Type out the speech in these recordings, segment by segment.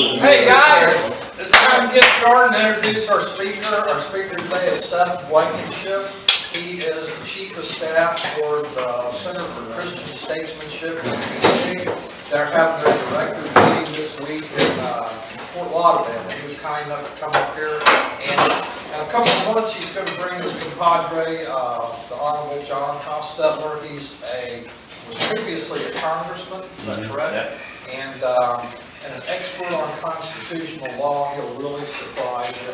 Hey guys, it's time to get started and introduce our speaker. Our speaker today is Seth Blankenship. He is the Chief of Staff for the Center for Christian Statesmanship in DC. They're having their directors meeting this week in Fort Lauderdale. He was kind enough to come up here, and in a couple of months he's going to bring his compadre, the Honorable John Hostetler. He was previously a congressman, is that correct? And an expert on constitutional law. He'll really surprise you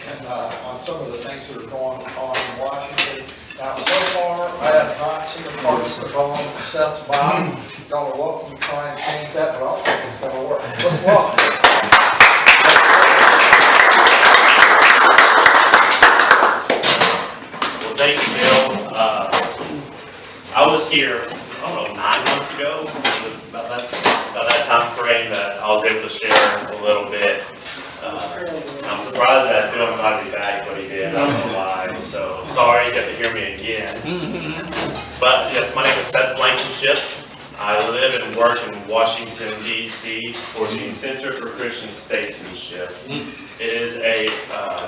and, on some of the things that are going on in Washington. Now, so far, I have not seen a partisan bone Seth's body. Y'all are welcome to try and change that, but I don't think it's going to work. Let's welcome. Well, thank you, Bill. I was here, I don't know, 9 months ago, about that time frame that I was able to share a little bit. I'm surprised that Bill invited me back, but he did. I don't know why. So sorry you got to hear me again. But yes, my name is Seth Blankenship. I live and work in Washington, D.C. for the Center for Christian Statesmanship. It is a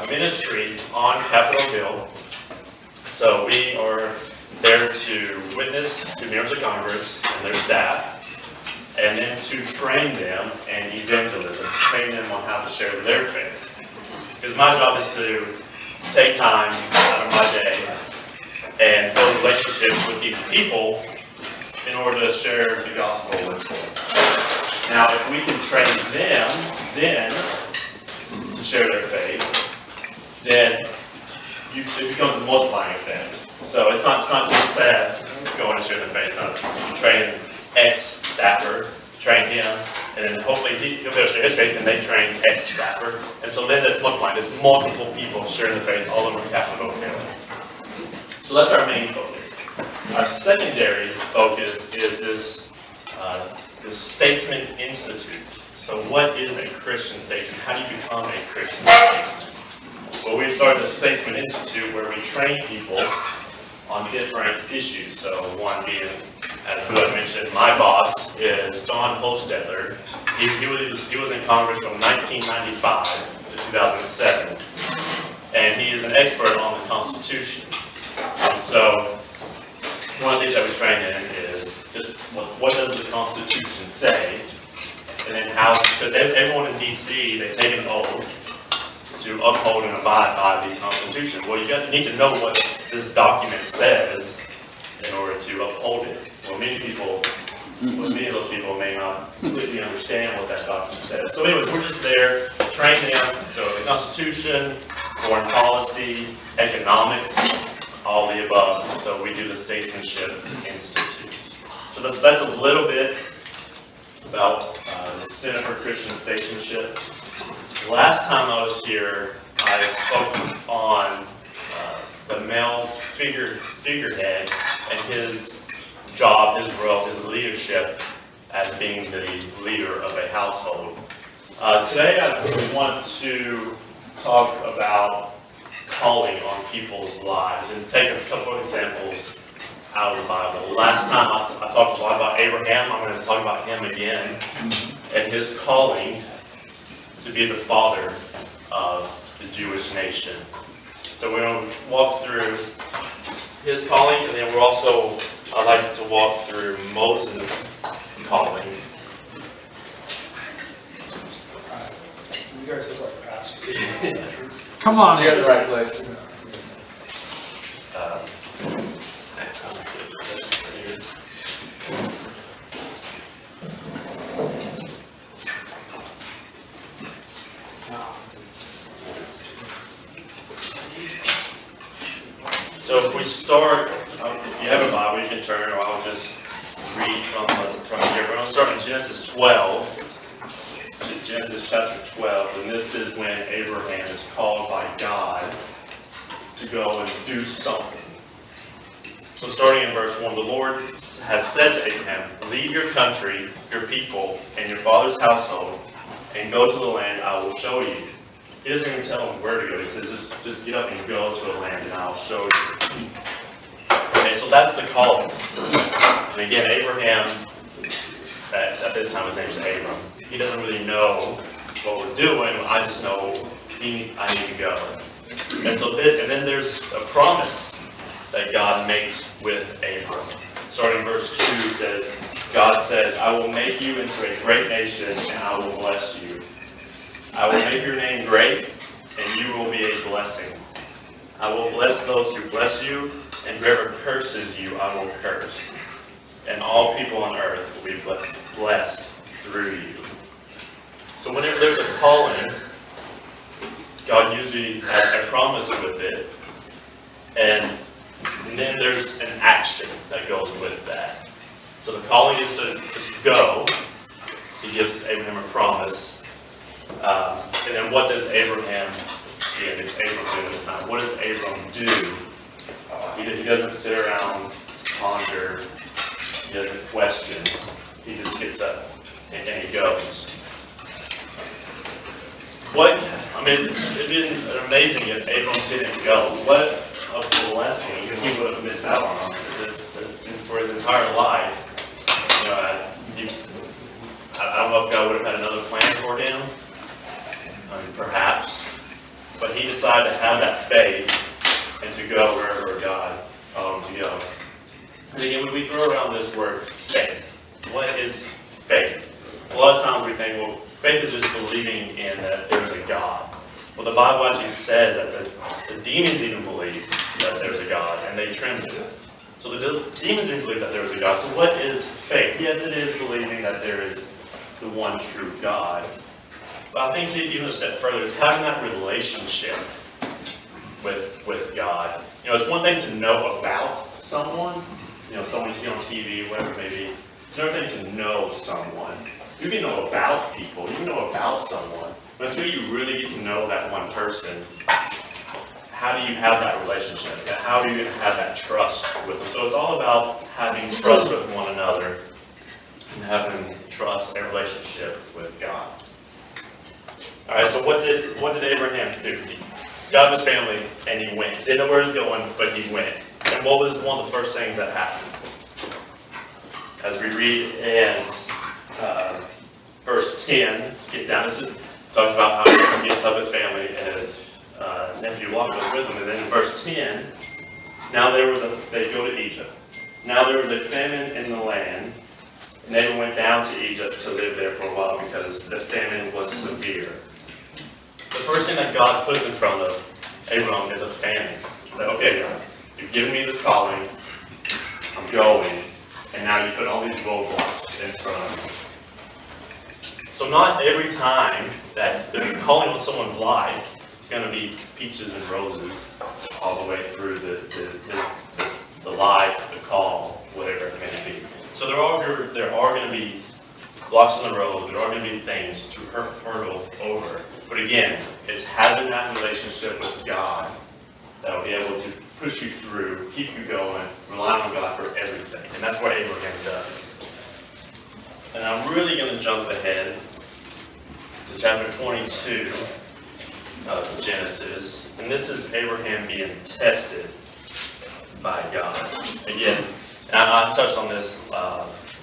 ministry on Capitol Hill. So we are there to witness to members of Congress and their staff, and then to train them in evangelism, train them on how to share their faith. Because my job is to take time out of my day and build relationships with these people in order to share the gospel with them. Now, if we can train them then to share their faith, then it becomes a multiplying effect. So it's not just Seth going to share the faith. No, you train X staffer, train him, and then hopefully he'll be able to share his faith, and they train X staffer. And so then it's multiplying. There's multiple people sharing the faith all over Capitol Hill. So that's our main focus. Our secondary focus is this Statesman Institute. So what is a Christian statesman? How do you become a Christian statesman? Well, we've started the Statesman Institute where we train people on different issues. So one being, as Bill mentioned, my boss is John Hostetler. He was in Congress from 1995 to 2007, and he is an expert on the Constitution. And so one of the things that we train in is just what does the Constitution say, and then how, because everyone in DC, they take an oath to uphold and abide by the Constitution. Well, you need to know what this document says in order to uphold it. Well, many of those people may not completely understand what that document says. So anyways, we're just there to train them. So the Constitution, foreign policy, economics, all the above. So we do the Statesmanship Institute. So that's a little bit about the Center for Christian Statesmanship. Last time I was here, I spoke on the male figurehead and his job, his role, his leadership as being the leader of a household. Today I want to talk about calling on people's lives and take a couple of examples out of the Bible. Last time I talked a lot about Abraham. I'm going to talk about him again and his calling to be the father of the Jewish nation. So we're going to walk through his calling, and then I'd like to walk through Moses' calling. You guys look like pastors. Come on, you're in the right place. So if we start, if you have a Bible, you can turn, or I'll just read from here. We're going to start in Genesis 12, Genesis chapter 12, and this is when Abraham is called by God to go and do something. So starting in verse 1, the Lord has said to Abraham, "Leave your country, your people, and your father's household, and go to the land I will show you." He doesn't even tell him where to go. He says, just get up and go to a land and I'll show you. Okay, so that's the calling. And again, Abraham, at this time his name is Abram. He doesn't really know what we're doing. I just know I need to go. And so then there's a promise that God makes with Abram. Starting verse 2, it says, God says, I will make you into a great nation, and I will bless you. I will make your name great, and you will be a blessing. I will bless those who bless you, and whoever curses you, I will curse. And all people on earth will be blessed through you. So whenever there's a calling, God usually has a promise with it, and then there's an action that goes with that. So the calling is to just go. He gives Abraham a promise. And then what does Abraham, again, it's Abraham doing this time. What does Abram do? He doesn't sit around, ponder, he doesn't question. He just gets up and he goes. It'd been amazing if Abram didn't go. What a blessing he would have missed out on for his entire life. I don't know if God would have had another plan for him. Perhaps. But he decided to have that faith and to go wherever God told him to go. And again, we throw around this word faith. What is faith? A lot of times we think, well, faith is just believing in that there's a God. Well, the Bible actually says that the demons even believe that there's a God, and they tremble. So the demons even believe that there is a God. So what is faith? Yes, it is believing that there is the one true God. But I think to even a step further, it's having that relationship with God. It's one thing to know about someone, someone you see on TV, whatever it may be. It's another thing to know someone. You can know about people, you can know about someone, but until you really get to know that one person, how do you have that relationship? How do you have that trust with them? So it's all about having trust with one another and having trust and relationship with God. All right, so what did Abraham do? He got his family and he went. Didn't know where he was going, but he went. And what was one of the first things that happened? As we read in verse 10, skip down, this talks about how he gets up his family and his nephew Lot goes with him. And then in verse 10, they go to Egypt. Now there was a famine in the land, and they went down to Egypt to live there for a while because the famine was severe. The first thing that God puts in front of Abram is a famine. He said, okay, God, you've given me this calling, I'm going, and now you put all these roadblocks in front of me. So not every time that the calling of someone's life is going to be peaches and roses all the way through the life, the call, whatever it may be. So there are going to be blocks on the road, there are going to be things to hurdle over. But again, it's having that relationship with God that will be able to push you through, keep you going, rely on God for everything. And that's what Abraham does. And I'm really going to jump ahead to chapter 22 of Genesis. And this is Abraham being tested by God. Again, I touched on this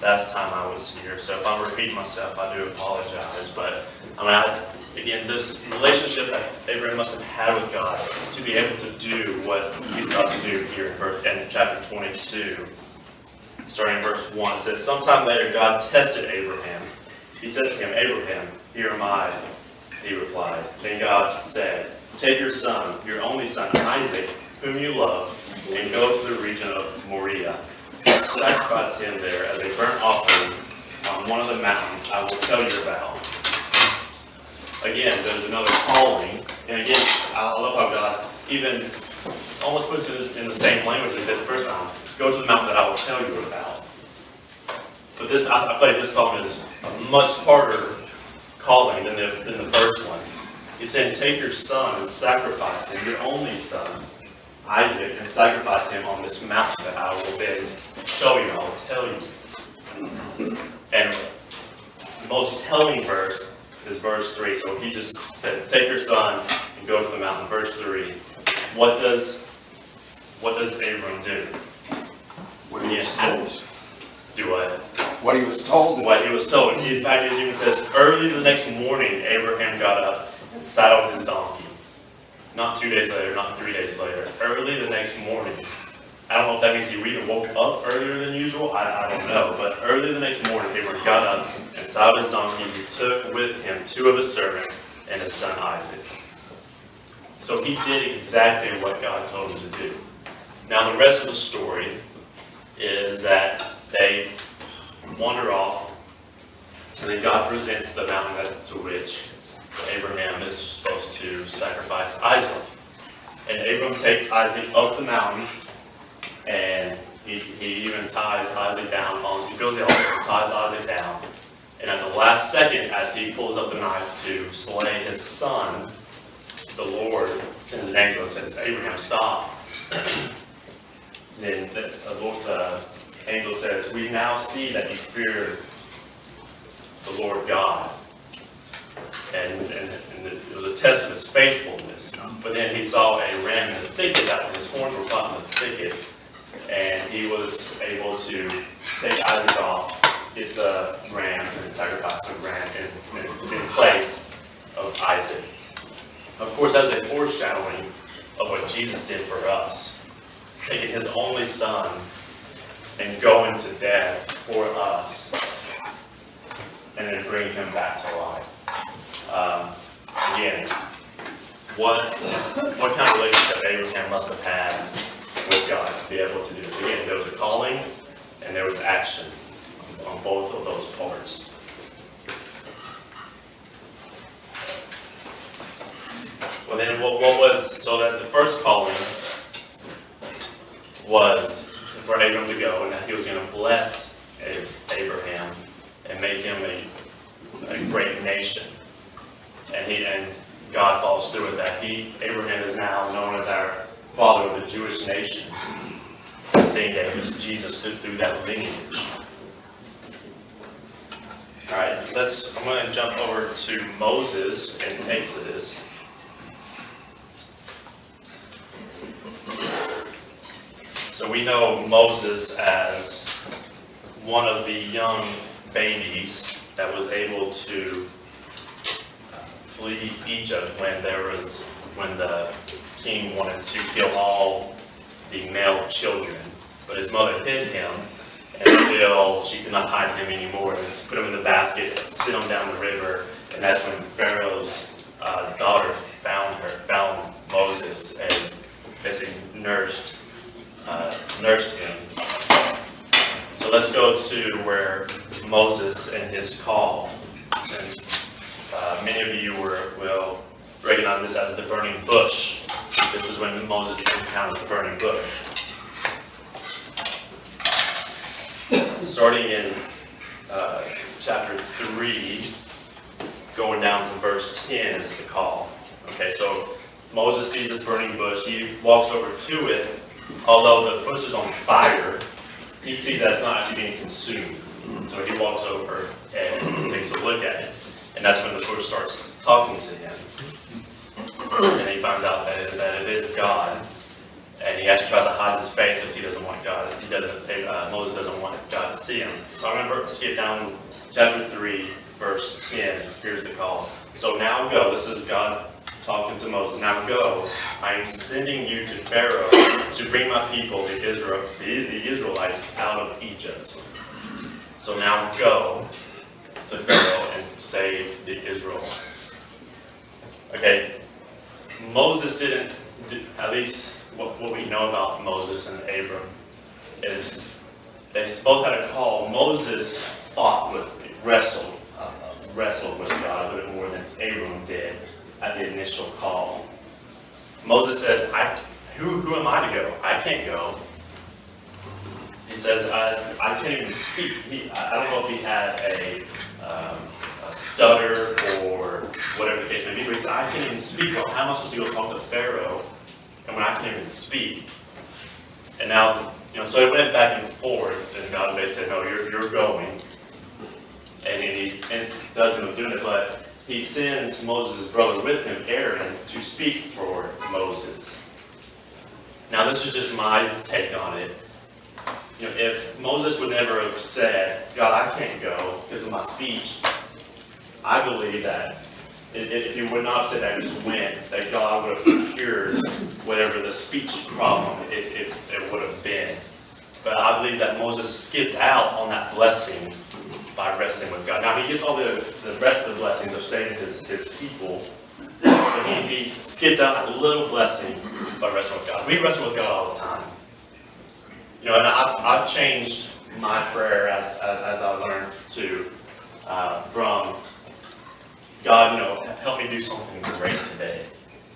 last time I was here, so if I'm repeating myself, I do apologize. But again, this relationship that Abraham must have had with God to be able to do what he's about to do here in chapter 22, starting in verse 1, it says, sometime later God tested Abraham. He said to him, Abraham, here am I, he replied. Then God said, take your son, your only son, Isaac, whom you love, and go to the region of Moriah. Sacrifice him there as a burnt offering on one of the mountains I will tell you about. Again, there's another calling. And again, I love how God even almost puts it in the same language as he did the first time. Go to the mountain that I will tell you about. But this, I feel like this calling is a much harder calling than the first one. He's saying, take your son and sacrifice him, your only son, Isaac, and sacrifice him on this mountain that I will then show you, I will tell you. And the most telling verse is verse 3. So he just said, take your son and go to the mountain. Verse 3. What does Abram do? What he was told. Do what? What he was told. What he was told. In fact, it even says, early the next morning, Abraham got up and saddled his donkey. Not 2 days later, not 3 days later. Early the next morning. I don't know if that means he either woke up earlier than usual. I don't know. But early the next morning, Abraham got up and saddled his donkey. He took with him 2 of his servants and his son Isaac. So he did exactly what God told him to do. Now the rest of the story is that they wander off, and then God presents the mountain to which Abraham is supposed to sacrifice Isaac. And Abraham takes Isaac up the mountain, and he even ties Isaac down. He builds the altar, ties Isaac down, and at the last second, as he pulls up the knife to slay his son, the Lord sends an angel and says, Abraham, stop. Then the angel says, we now see that you fear the Lord God. And it was a test of his faithfulness. But then he saw a ram in the thicket, that his horns were caught in the thicket, and he was able to take Isaac off, get the ram, and sacrifice the ram in place of Isaac. Of course, that's a foreshadowing of what Jesus did for us, taking his only son and going to death for us, and then bring him back to life. Again, what kind of relationship Abraham must have had with God to be able to do this? Again, there was a calling and there was action on both of those parts. Well, then what was, so that the first calling was for Abram to go, and that he was going to bless Abraham and make him a great nation. And God follows through with that. Abraham is now known as our father of the Jewish nation. This thing that Jesus through that lineage. All right, I'm going to jump over to Moses in Exodus. So we know Moses as one of the young babies that was able to flee Egypt when the king wanted to kill all the male children. But his mother hid him until she could not hide him anymore, and put him in the basket and sit him down the river. And that's when Pharaoh's daughter found Moses, and basically nourished him. So let's go to where Moses and his call. And, many of you will recognize this as the burning bush. This is when Moses encountered the burning bush. Starting in chapter 3, going down to verse 10 is the call. Okay, so Moses sees this burning bush. He walks over to it. Although the bush is on fire, he sees that it's not actually being consumed. So he walks over and takes a look at it. And that's when the bush starts talking to him. And he finds out that it is God. And he actually tries to hide his face because he doesn't want God. Moses doesn't want God to see him. So I'm going to skip down chapter 3, verse 10. Here's the call. So now go. This is God talking to Moses. Now go. I am sending you to Pharaoh to bring my people, the Israelites, out of Egypt. So now go to Pharaoh and save the Israelites. Okay, Moses didn't, at least what we know about Moses and Abram, is they both had a call. Moses wrestled with God a bit more than Abram did at the initial call. Moses says, who am I to go? I can't go. He says, I can't even speak. I don't know if he had a stutter or whatever the case may be, but he said, I can't even speak. Well, how am I supposed to go talk to Pharaoh and when I can't even speak? And now, so it went back and forth, and God basically said, no, you're going. And he does end up doing it, but he sends Moses' brother with him, Aaron, to speak for Moses. Now, this is just my take on it. if Moses would never have said, God, I can't go because of my speech, I believe that if he would not have said that, just went, that God would have cured whatever the speech problem it would have been. But I believe that Moses skipped out on that blessing by wrestling with God. Now, he gets all the rest of the blessings of saving his people, but he skipped out a little blessing by wrestling with God. We wrestle with God all the time. And I've changed my prayer as I learned to, from God, help me do something great today,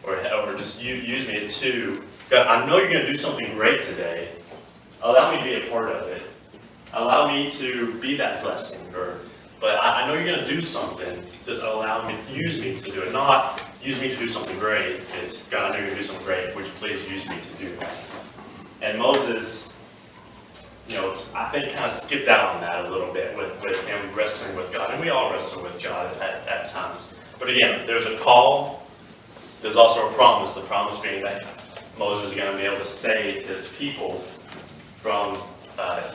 or just use me, to God, I know you're going to do something great today. Allow me to be a part of it. Allow me to be that blessing. But I know you're going to do something. Just allow me, use me to do it. Not use me to do something great. It's, God, I know you're going to do something great. Would you please use me to do that? And Moses, I think kind of skipped out on that a little bit with him wrestling with God. And we all wrestle with God at times. But again, there's a call. There's also a promise. The promise being that Moses is going to be able to save his people from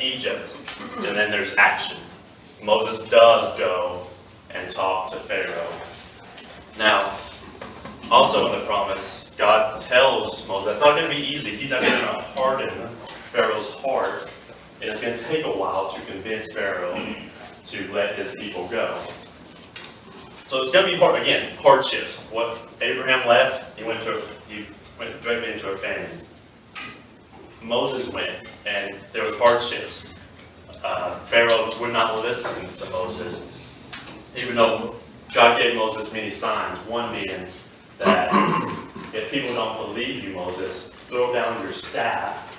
Egypt. And then there's action. Moses does go and talk to Pharaoh. Now, also in the promise, God tells Moses, that's not going to be easy. He's not going to harden Pharaoh's heart. And it's going to take a while to convince Pharaoh to let his people go. So it's going to be hard, again, hardships. What Abraham left, he went directly into a famine. Moses went, and there was hardships. Pharaoh would not listen to Moses, even though God gave Moses many signs. One being that if people don't believe you, Moses, throw down your staff,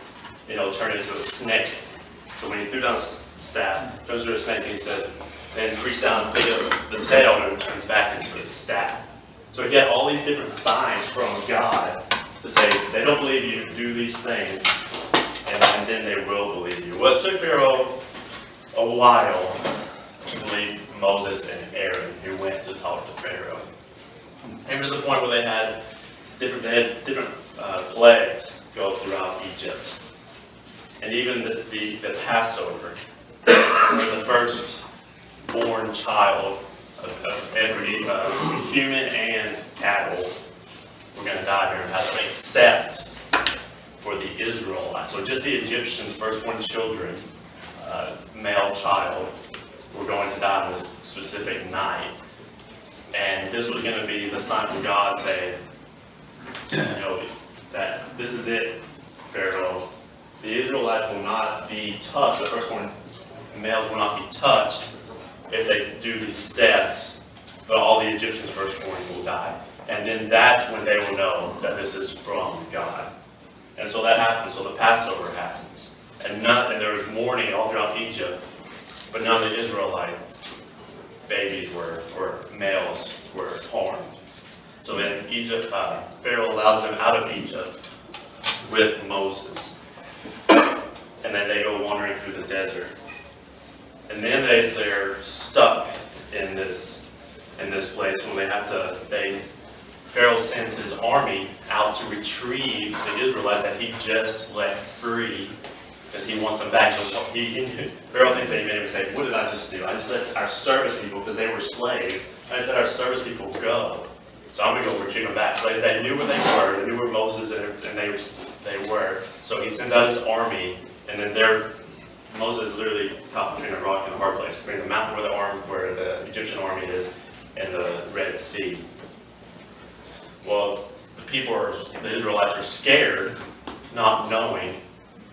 it'll turn into a snake. So when he threw down his staff, goes to a snake, and he says, then reach down and pick up the tail, and it turns back into his staff. So he had all these different signs from God to say, they don't believe you, do these things, and then they will believe you. Well, it took Pharaoh a while to believe Moses and Aaron, who went to talk to Pharaoh. Came to the point where they had different plagues go throughout Egypt. And even the Passover, where the first-born child of every human and cattle were going to die during Passover, except for the Israelites. So just the Egyptians' first-born children, male child, were going to die on this specific night. And this was going to be the sign from God saying, that this is it, Pharaoh. The Israelites will not be touched, the firstborn males will not be touched if they do these steps, but all the Egyptians' firstborn will die. And then that's when they will know that this is from God. And so that happens, so the Passover happens. And there was mourning all throughout Egypt, but none of the Israelite babies or males were harmed. So then Pharaoh allows them out of Egypt with Moses. And then they go wandering through the desert. And then they're stuck in this place when Pharaoh sends his army out to retrieve the Israelites that he just let free because he wants them back. So Pharaoh thinks that he made a mistake. What did I just do? I just let our service people, because they were slaves, I just let our service people go. So I'm going to go retrieve them back. So they knew where they were. They knew where Moses and they were. So he sends out his army, and then Moses literally caught between a rock and a hard place, between the mountain where the Egyptian army is and the Red Sea. Well, the Israelites are scared, not knowing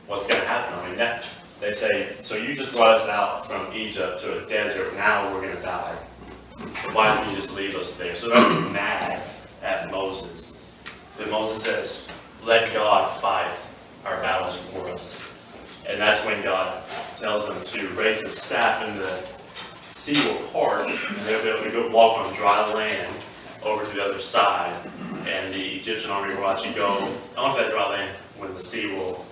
what's going to happen. I mean, they say, so you just brought us out from Egypt to a desert, now we're going to die. Why don't you just leave us there? So they're mad at Moses. Then Moses says, let God fight our battles for us. And that's when God tells them to raise his staff and the sea will part, and they'll be able to go walk on dry land over to the other side. And the Egyptian army will actually go onto that dry land when the sea will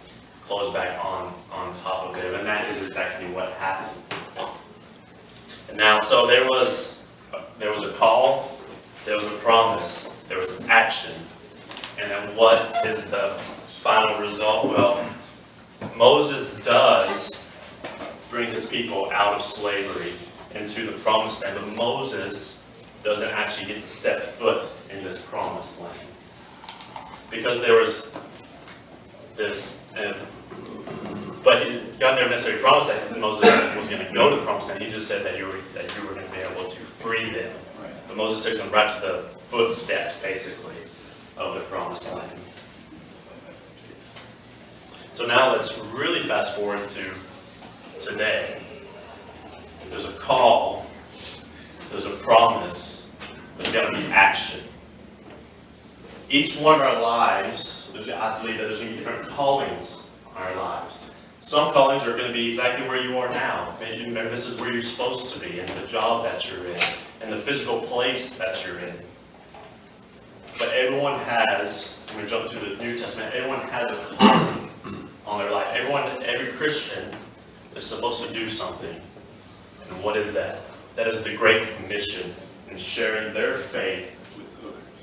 close back on top of them. And that is exactly what happened. And now, so there was a call, there was a promise, there was action. And then what is the final result? Well, Moses does bring his people out of slavery into the promised land. But Moses doesn't actually get to step foot in this promised land. Because there was this, but God never necessarily promised that Moses was going to go to the promised land. He just said that you were going to be able to free them. But Moses took them right to the footsteps, basically, of the promised land. So now let's really fast forward to today. There's a call, there's a promise, there's got to be action. Each one of our lives, I believe that there's going to be different callings in our lives. Some callings are going to be exactly where you are now. Maybe this is where you're supposed to be, in the job that you're in the physical place that you're in. But everyone has, when we jump to the New Testament, everyone has a calling on their life. Every Christian is supposed to do something. And what is that? That is the Great Commission in sharing their faith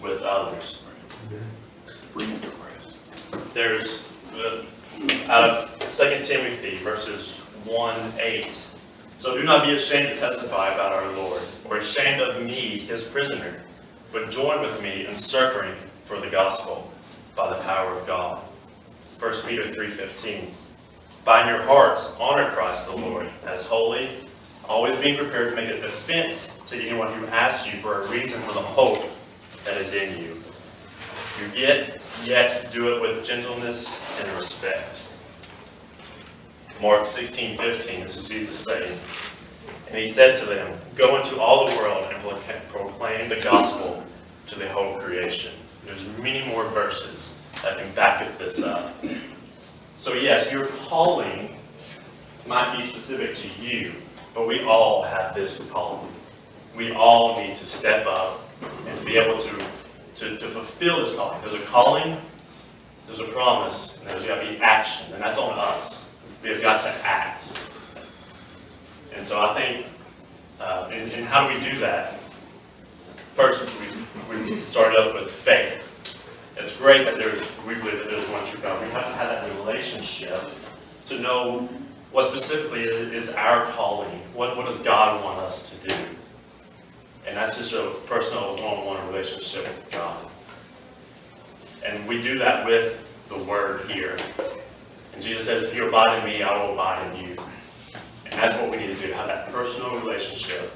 with others. There's, out of 2 Timothy verses 1:8, so do not be ashamed to testify about our Lord, or ashamed of me, his prisoner, but join with me in suffering for the gospel by the power of God. 1 Peter 3:15, by your hearts honor Christ the Lord as holy, always being prepared to make a defense to anyone who asks you for a reason for the hope that is in you. You get, yet do it with gentleness and respect. Mark 16:15, this is Jesus saying, and he said to them, go into all the world and proclaim the gospel to the whole creation. There's many more verses that can back this up. So yes, your calling might be specific to you, but we all have this calling. We all need to step up and be able to fulfill this calling. There's a calling, there's a promise, and there's got to be action, and that's on us. We have got to act. And so I think, and how do we do that? First, we started up with faith. It's great that we believe that there's one true God. We have to have that relationship to know what specifically is our calling. What does God want us to do? And that's just a personal one-on-one relationship with God. And we do that with the Word here. And Jesus says, if you abide in me, I will abide in you. And that's what we need to do, have that personal relationship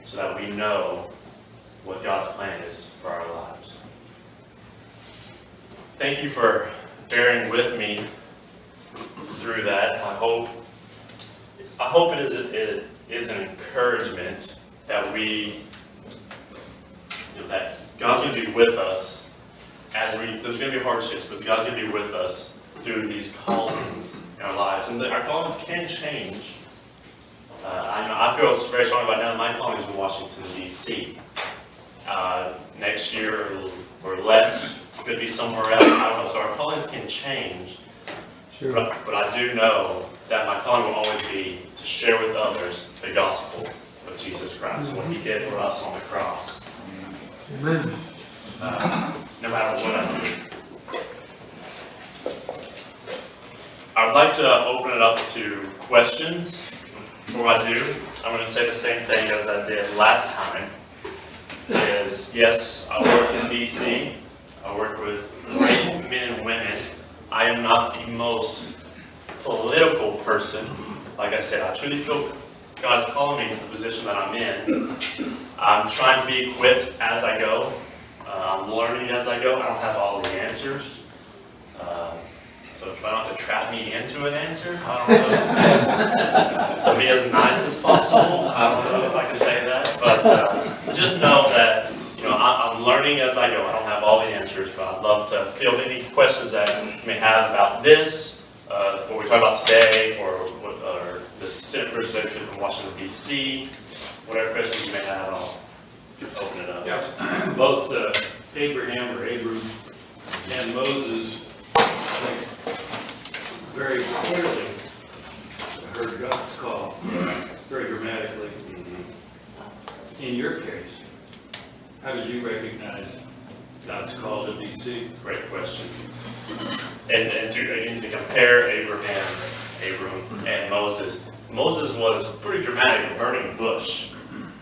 so that we know what God's plan is for our lives. Thank you for bearing with me through that. I hope it is an encouragement that that God's going to be with us there's going to be hardships, but God's going to be with us through these callings in our lives. And our callings can change. I feel very strong about now that my calling is in Washington, D.C. Next year or less, could be somewhere else. I don't know. So our callings can change. Sure. But I do know that my calling will always be to share with others the gospel of Jesus Christ and what he did for us on the cross. Amen. No matter what I do. I would like to open it up to questions. Before I do, I'm going to say the same thing as I did last time. Yes, I work in D.C. I work with great men and women. I am not the most political person. Like I said, I truly feel God's calling me to the position that I'm in. I'm trying to be equipped as I go. I'm learning as I go. I don't have all the answers. So try not to trap me into an answer. I don't know. So be as nice as possible. I don't know if I can say that. But just know that I'm learning as I go. I don't have all the answers, but I'd love to field any questions that you may have about this, what we talked about today, or the Senate representative from Washington, D.C., whatever questions you may have, I'll open it up. Yeah. Both Abraham and Moses, I think, very clearly heard God's call, very dramatically. In your case, how did you recognize God's call to D.C.? Great question. And to compare Abram, and Moses, Moses was pretty dramatic, a burning bush.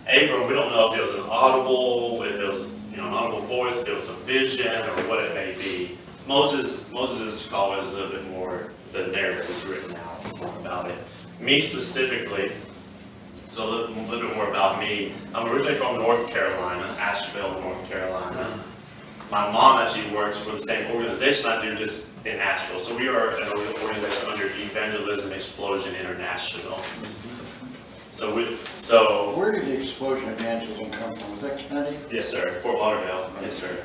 Abram, we don't know if it was an audible, if it was an audible voice, if it was a vision, or what it may be. Moses' call is a little bit more, the narrative is written out about it. Me specifically, so a little bit more about me. I'm originally from North Carolina, Asheville, North Carolina. My mom actually works for the same organization I do, just in Asheville. So we are an organization under Evangelism Explosion International. So where did the Explosion Evangelism come from? Was that Kennedy? Yes, sir. Fort Lauderdale. Yes, sir.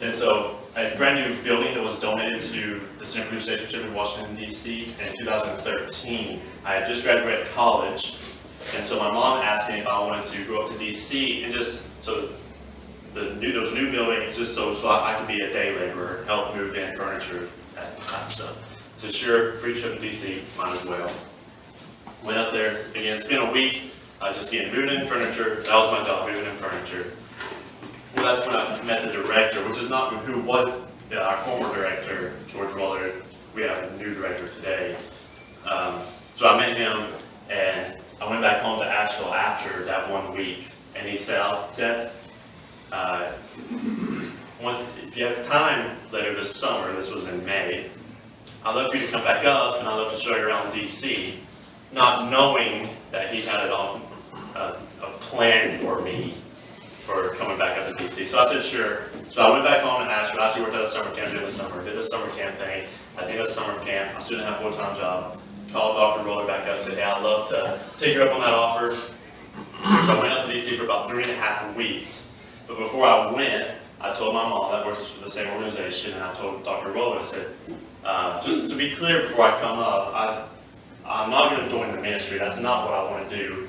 And so a brand new building that was donated to the Center for Statesmanship in Washington, D.C. in 2013. I had just graduated college, and so my mom asked me if I wanted to go up to D.C. and just so there was a new building just so I could be a day laborer, help move in furniture, that kind of stuff. So sure, free trip to D.C. might as well. Went up there again. Spent a week just getting moving in furniture. That was my job, moving in furniture. Well, that's when I met the director, which is not who was our former director, George Waller. We have a new director today. So I met him, and I went back home to Asheville after that 1 week, and he said, Seth, if you have time later this summer, this was in May, I'd love for you to come back up, and I'd love to show you around D.C., not knowing that he had it on a plan for me for coming back up to D.C. So I said, sure. So I went back home in Asheville. I actually worked at a summer camp during the summer. Did the summer camp thing. At the end of the summer camp, I still didn't have a full-time job. Called Dr. Roller back up and said, hey, I'd love to take you up on that offer. So I went up to D.C. for about 3.5 weeks. But before I went, I told my mom that works for the same organization, and I told Dr. Roller, I said, just to be clear before I come up, I'm not going to join the ministry. That's not what I want to do.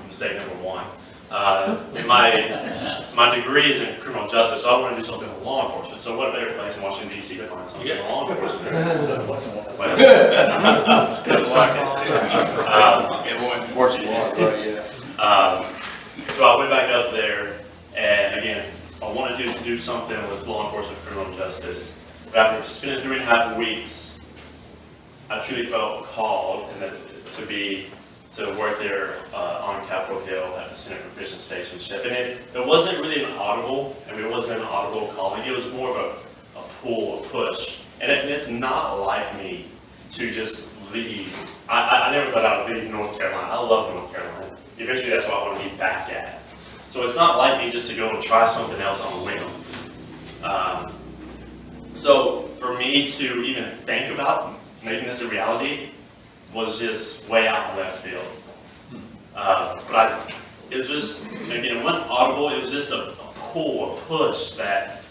Mistake number one. My degree is in criminal justice, so I want to do something with law enforcement. So what better place in Washington, D.C. to find something in law enforcement? Well, so I went back up there, and again, I wanted to do something with law enforcement, criminal justice. But after spending 3.5 weeks, I truly felt called to work there on Capitol Hill at the Center for Christian Statesmanship. And it wasn't really an audible, it wasn't an audible calling. It was more of a pull, a push. And it's not like me to just leave. I never thought I would leave North Carolina. I love North Carolina. Eventually that's what I want to be back at. So it's not like me just to go and try something else on a whim. So for me to even think about making this a reality was just way out in left field. But it was just, again, it wasn't audible, it was just a pull, a push that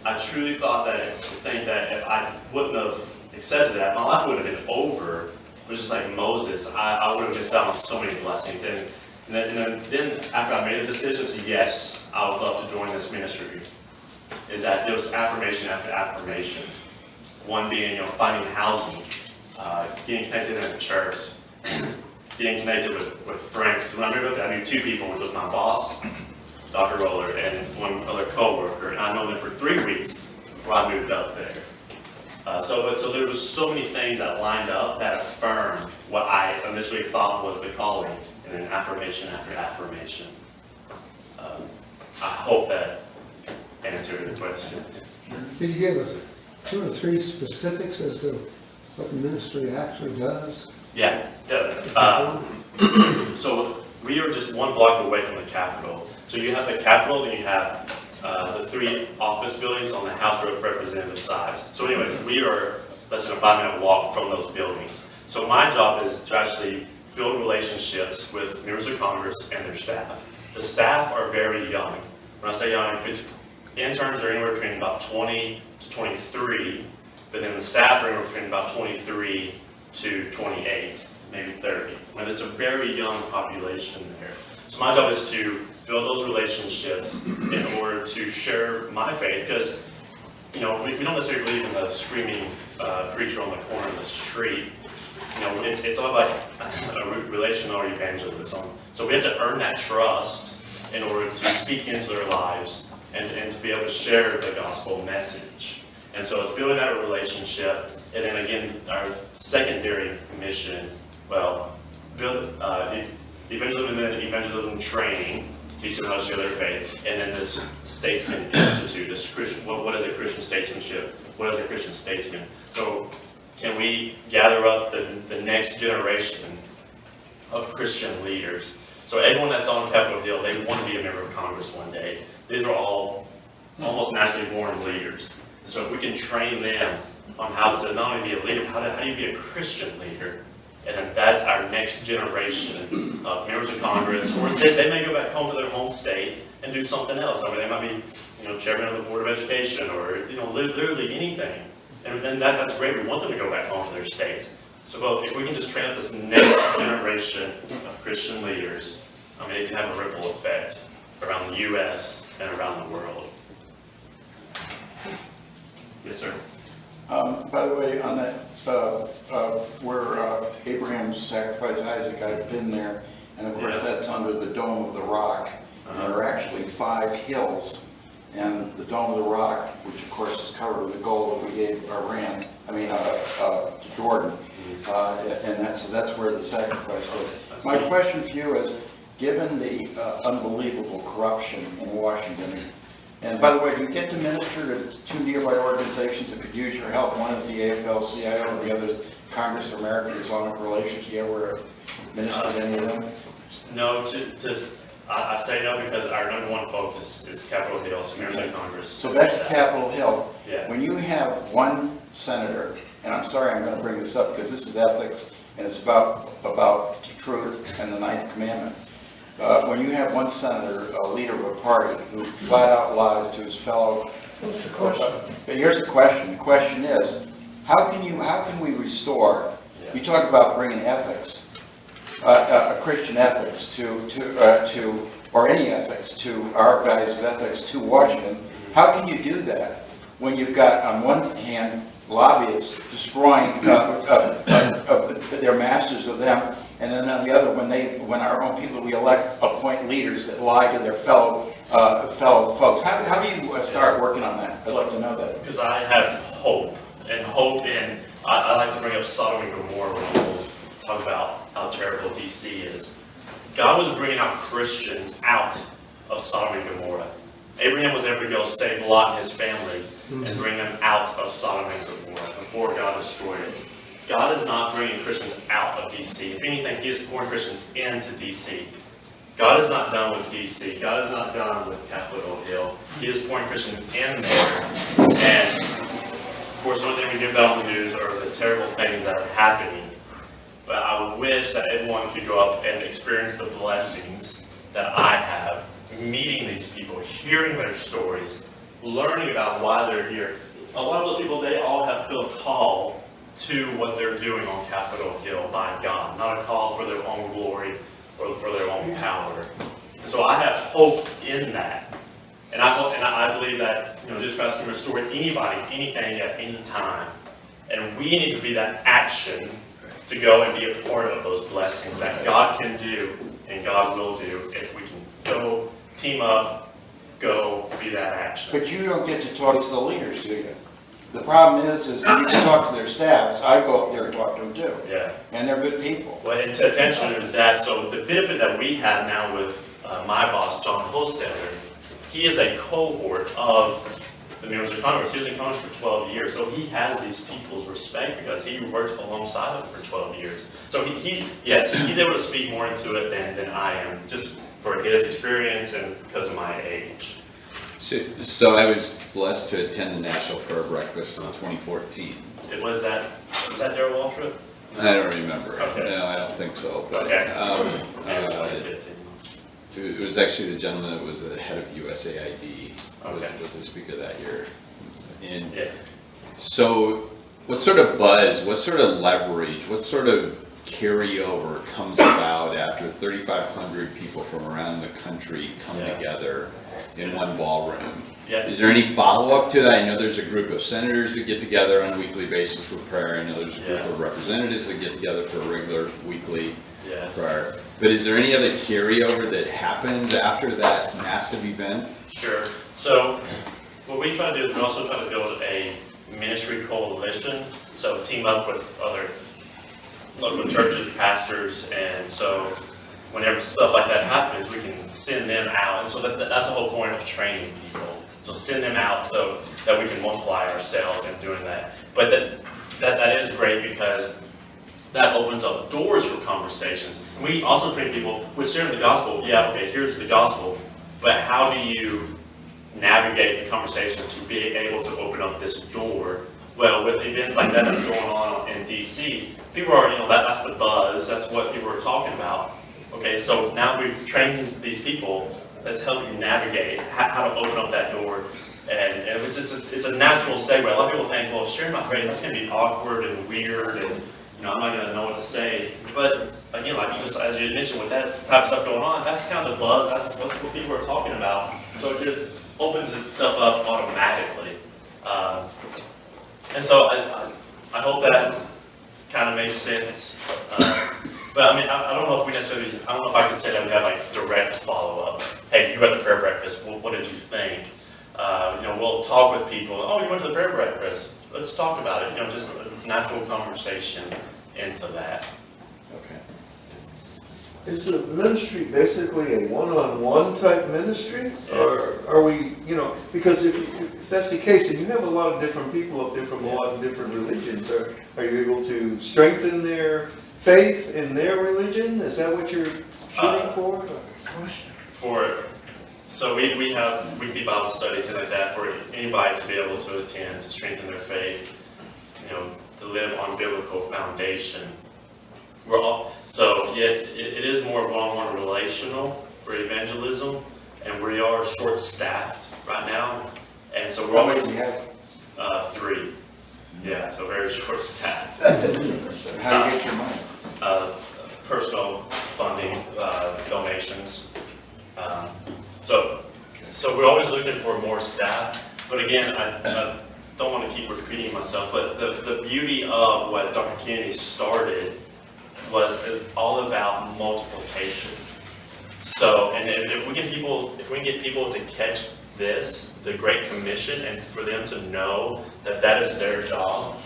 I truly thought that if I wouldn't have accepted that, my life would have been over. It was just like Moses, I would have missed out on so many blessings. And then after I made the decision to, yes, I would love to join this ministry, is that there was affirmation after affirmation. One being, finding housing, getting connected in the church, getting connected with friends. Because when I moved up there, I knew 2 people, which was my boss, Dr. Roller, and one other co-worker, and I known them for 3 weeks before I moved up there. So there was so many things that lined up that affirmed what I initially thought was the calling, and then affirmation after affirmation. I hope that answered the question. Could you give us 2 or 3 specifics as to what the ministry actually does? Yeah. So we are just 1 block away from the Capitol. So you have the Capitol, then you have the 3 office buildings on the House of Representatives sides. So anyways, we are less than a 5-minute walk from those buildings. So my job is to actually build relationships with members of Congress and their staff. The staff are very young. When I say young, interns are anywhere between about 20 to 23, but then the staff are anywhere between about 23 to 28, maybe 30. When it's a very young population there. So my job is to build those relationships in order to share my faith, because we don't necessarily believe in the screaming preacher on the corner of the street. It's all about a relational evangelism. So we have to earn that trust in order to speak into their lives and to be able to share the gospel message. And so it's building that relationship, and then again, our secondary mission, well, build evangelism and evangelism training, teach them how to share their faith, and then this Statesman Institute, this Christian, what is a Christian statesmanship? What is a Christian statesman? So can we gather up the next generation of Christian leaders? So everyone that's on Capitol Hill, they want to be a member of Congress one day. These are all almost naturally born leaders. So if we can train them on how to not only be a leader, how do you be a Christian leader? And then that's our next generation of members of Congress, or they may go back home to their home state and do something else. I mean, they might be, chairman of the Board of Education, or literally anything. And then that's great. We want them to go back home to their states. So if we can just train up this next generation of Christian leaders, I mean, it can have a ripple effect around the U.S. and around the world. Yes, sir. By the way, on that, where Abraham sacrificed Isaac, I've been there, and of course that's under the Dome of the Rock. And there are actually 5 hills, and the Dome of the Rock, which of course is covered with the gold that we gave to Jordan, and so that's where the sacrifice was. My question for you is, given the unbelievable corruption in Washington, and by the way, do you get to minister to 2 nearby organizations that could use your help? One is the AFL-CIO, and the other is Congress of American Islamic Relations. You ever ministered to any of them? No, I say no because our #1 focus is Capitol Hill, so members of Congress. So back to Capitol Hill. Yeah. When you have one senator, and I'm sorry I'm going to bring this up because this is ethics and it's about truth and the 9th commandment. When you have one senator, a leader of a party, who flat out lies to his fellow... What's the question? Here's the question. The question is, how can we restore... You talk about bringing ethics, a Christian ethics or any ethics to our values of ethics to Washington. How can you do that when you've got, on one hand, lobbyists destroying their masters of them, and then on the other, when our own people we elect appoint leaders that lie to their fellow folks? How do you start working on that? I'd like to know that. Because I have hope, and I like to bring up Sodom and Gomorrah when people talk about how terrible DC is. God was bringing out Christians out of Sodom and Gomorrah. Abraham was able to go save Lot and his family and bring them out of Sodom and Gomorrah before God destroyed it. God is not bringing Christians out of D.C. If anything, He is pouring Christians into D.C. God is not done with D.C. God is not done with Capitol Hill. He is pouring Christians in there. And, of course, the only thing we hear about in the news are the terrible things that are happening. But I would wish that everyone could go up and experience the blessings that I have, meeting these people, hearing their stories, learning about why they're here. A lot of those people, they all have felt called to what they're doing on Capitol Hill by God, not a call for their own glory or for their own power. And so I have hope in that. And I believe that Jesus Christ can restore anybody, anything at any time. And we need to be that action to go and be a part of those blessings that God can do and God will do if we can go, team up, go be that action. But you don't get to talk to the leaders, do you? The problem is you can talk to their staffs. I go up there and talk to them too. Yeah. And they're good people. Well, and to attention to that, so the benefit that we have now with my boss, John Holstetter, he is a cohort of the members of Congress. He was in Congress for 12 years, so he has these people's respect because he worked alongside them for 12 years. So he's able to speak more into it than I am, just for his experience and because of my age. So I was blessed to attend the National Prayer Breakfast in 2014. Was that Darrell Waltrip? I don't remember. Okay. No, I don't think so. But, Okay. it was actually the gentleman that was the head of USAID was the speaker that year. And so what sort of buzz, what sort of leverage, what sort of carryover comes about after 3,500 people from around the country come together in one ballroom? Yeah. Is there any follow-up to that? I know there's a group of senators that get together on a weekly basis for prayer. I know there's a group of representatives that get together for a regular weekly prayer. But is there any other carryover that happens after that massive event? Sure. So what we try to do is we also try to build a ministry coalition. So team up with other local churches, pastors, and so whenever stuff like that happens, we can send them out. And so that's the whole point of training people. So send them out so that we can multiply ourselves in doing that. But that is great because that opens up doors for conversations. And we also train people with sharing the gospel. Yeah, okay, here's the gospel, but how do you navigate the conversation to be able to open up this door? Well, with events like that that's going on in DC, people are, that's the buzz, that's what people are talking about. Okay, so now we've trained these people that's helping you navigate how to open up that door. And it's a natural segue. A lot of people think, well, sharing my faith, that's going to be awkward and weird, and I'm not going to know what to say. But again, like as you mentioned, with that type of stuff going on, that's kind of the buzz. That's what people are talking about. So it just opens itself up automatically. And so I hope that kind of makes sense. But I mean, I don't know if we necessarily, I don't know if I could say that we have like direct follow-up. Hey, you had the prayer breakfast, what did you think? We'll talk with people. Oh, you went to the prayer breakfast. Let's talk about it. Just a natural conversation into that. Okay. Is the ministry basically a one-on-one type ministry? Or are we, because if that's the case, then you have a lot of different people of a lot of different religions. Are you able to strengthen their faith in their religion? Is that what you're shooting for? So we have weekly Bible studies and like that for anybody to be able to attend, to strengthen their faith, to live on biblical foundation. It is more one-on-one relational for evangelism, and we are short-staffed right now, and so we're always 3. Yeah, so very short-staffed. How do you get your money? Personal funding, donations. So we're always looking for more staff, but again, I don't want to keep repeating myself, but the beauty of what Dr. Kennedy started is all about multiplication. So, and if we can get people to catch this, the Great Commission, and for them to know that is their job.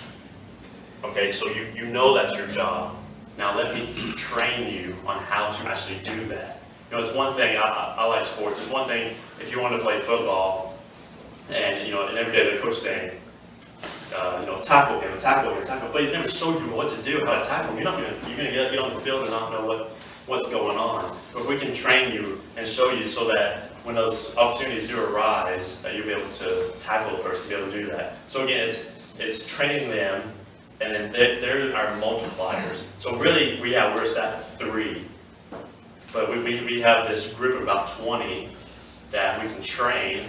Okay, so you know that's your job. Now let me train you on how to actually do that. It's one thing, I like sports, it's one thing if you want to play football, and every day the coach is saying, tackle him, but he's never showed you what to do, how to tackle him. You're gonna get on the field and not know what's going on. But if we can train you and show you so that when those opportunities do arise, that you'll be able to tackle a person, be able to do that. So again, it's training them, and then they're our multipliers. So really, we're staffed of 3. But we have this group of about 20 that we can train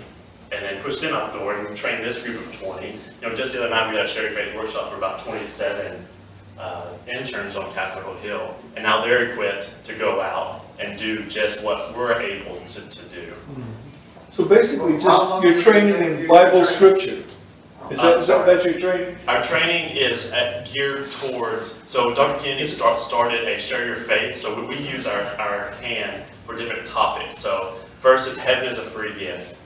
and then push them out the door and train this group of 20. Just the other night we had a Shared Faith workshop for about 27 interns on Capitol Hill. And now they're equipped to go out and do just what we're able to do. So basically, you're training in Bible scripture. Is that your training? Our training is geared towards, so Dr. Kennedy started a Share Your Faith, so we use our hand for different topics. So first is heaven is a free gift,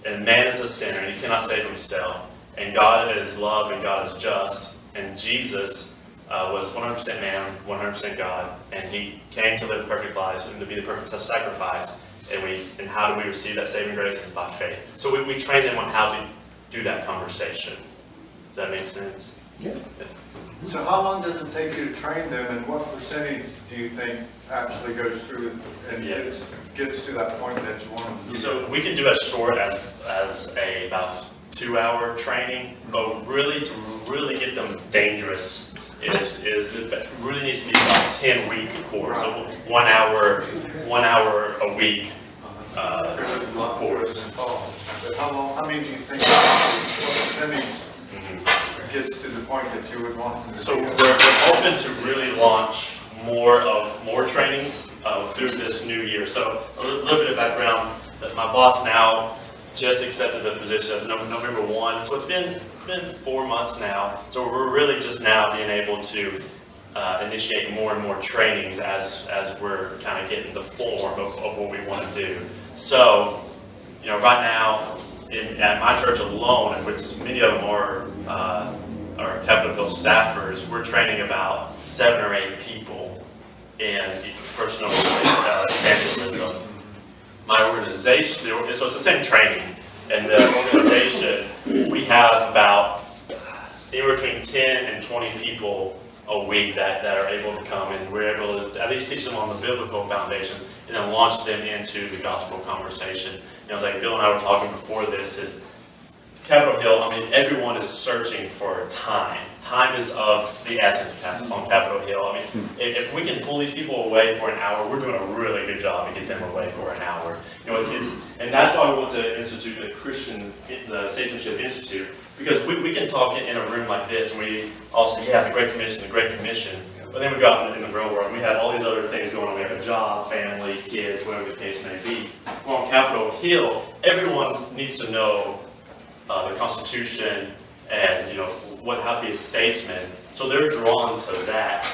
and man is a sinner, and he cannot save himself, and God is love, and God is just, and Jesus was 100% man, 100% God, and he came to live perfect lives and to be the perfect sacrifice, and how do we receive that saving grace? Is by faith. So we train them on how to do that conversation. Does that make sense? Yeah. So how long does it take you to train them, and what percentage do you think actually goes through and gets to that point that you want them to do? So we can do as short as about 2-hour training, but really to really get them dangerous is it really needs to be about 10-week course, so 1 hour a week course. But how many do you think, what percentage gets to the point that you would want them to So do? we're hoping to really launch more trainings through this new year. So a little bit of background, that my boss now just accepted the position of November 1. So it's been 4 months now. So we're really just now being able to initiate more and more trainings as we're kind of getting the form of what we want to do. So, right now, at my church alone, which many of them are our Capitol Hill staffers, we're training about 7 or 8 people in personal evangelism. My organization, so it's the same training, and the organization, we have about anywhere between 10 and 20 people a week that are able to come, and we're able to at least teach them on the biblical foundations and then launch them into the gospel conversation. You know, like Bill and I were talking before this, is Capitol Hill, I mean, everyone is searching for time. Time is of the essence on Capitol Hill. I mean, if we can pull these people away for an hour, we're doing a really good job to get them away for an hour. You know, and that's why we want to institute the Statesmanship Institute, because we can talk in a room like this, and we all say, yeah, the Great Commission, but then we go out in the real world, and we have all these other things going on. We have a job, family, kids, whatever the case may be. Well, on Capitol Hill, everyone needs to know the Constitution and, you know, how to be a statesman. So they're drawn to that,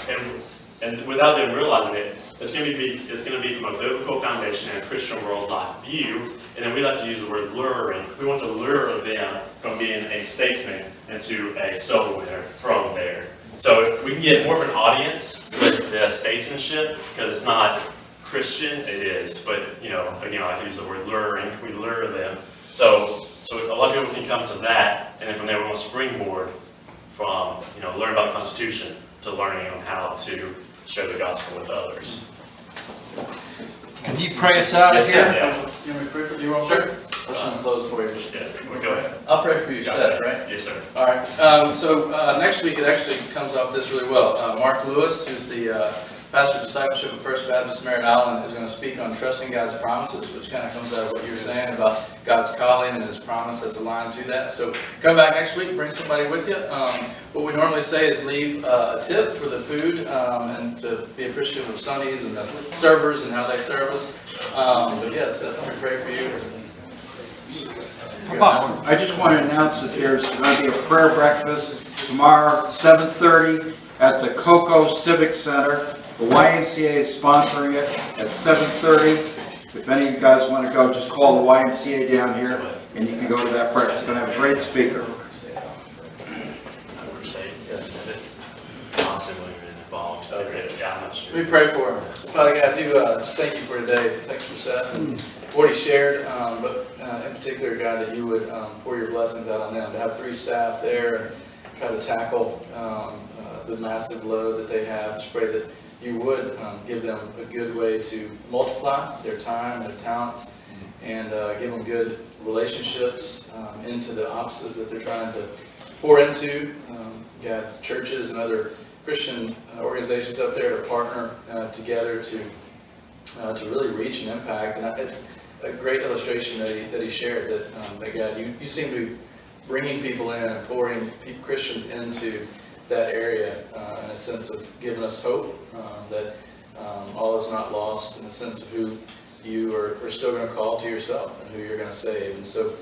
and without them realizing it, it's going to be from a biblical foundation and a Christian worldwide view. And then we like to use the word luring. We want to lure them from being a statesman into a soul winner from there. So if we can get more of an audience with the statesmanship, because it's not Christian, it is, but, you know, again, I like to use the word luring. We lure them. So a lot of people can come to that, and then from there we want to springboard from, you know, learn about the Constitution to learning on how to share the gospel with others. Can you pray us out of here? Yeah. You want me to pray for you? Want to pray? Or should I close for you? Yeah, go ahead. I'll pray for you, Seth, right? Yes, sir. All right. So next week it actually comes off this really well. Mark Lewis, who's the pastor of discipleship of First Baptist Merritt Island, is going to speak on trusting God's promises, which kind of comes out of what you were saying about God's calling and His promise that's aligned to that. So come back next week, bring somebody with you. What we normally say is leave a tip for the food and to be appreciative of Sonny's and the servers and how they serve us. But yeah, Seth, let me pray for you. I just want to announce that there's going to be a prayer breakfast tomorrow, 7:30 at the Cocoa Civic Center. The YMCA is sponsoring it at 7:30. If any of you guys want to go, just call the YMCA down here and you can go to that breakfast. It's going to have a great speaker. Let me pray for him. Father God, I do just thank you for today. Thanks for Seth and what he shared, but in particular, God, that you would pour your blessings out on them. To have 3 staff there and try to tackle the massive load that they have. Just pray that you would give them a good way to multiply their time, their talents, and give them good relationships into the offices that they're trying to pour into. God, churches and other Christian organizations up there to partner together to really reach and impact. And it's a great illustration that he shared, that God, you seem to be bringing people in and pouring Christians into that area in a sense of giving us hope that all is not lost, in the sense of who you are still going to call to yourself and who you're going to save. And so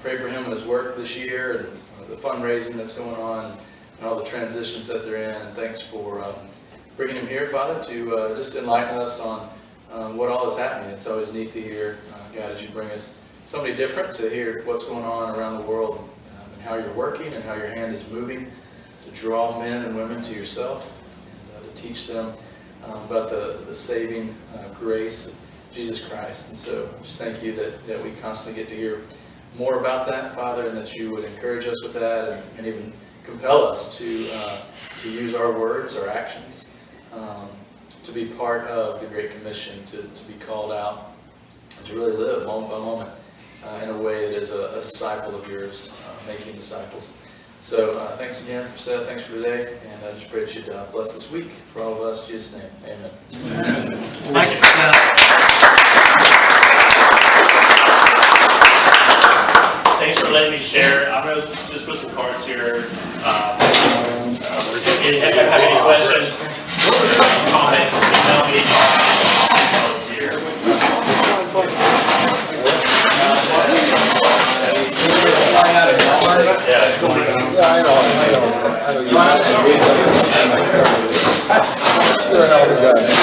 pray for him and his work this year and the fundraising that's going on and all the transitions that they're in. And thanks for bringing him here, Father, to just enlighten us on what all is happening. It's always neat to hear, God, as you bring us somebody different to hear what's going on around the world and how you're working and how your hand is moving to draw men and women to yourself and to teach them about the saving grace of Jesus Christ. And so just thank you that we constantly get to hear more about that, Father, and that you would encourage us with that and even compel us to use our words, our actions, to be part of the Great Commission, to be called out, and to really live moment by moment in a way that is a disciple of yours, making disciples. So thanks again for Seth, thanks for today, and I just pray that you'd bless this week for all of us. In Jesus' name, amen. Thank you, Seth. Thanks for letting me share. I'm going to just put some cards here. If you have any questions, comments, email me. Here. Yeah, I know.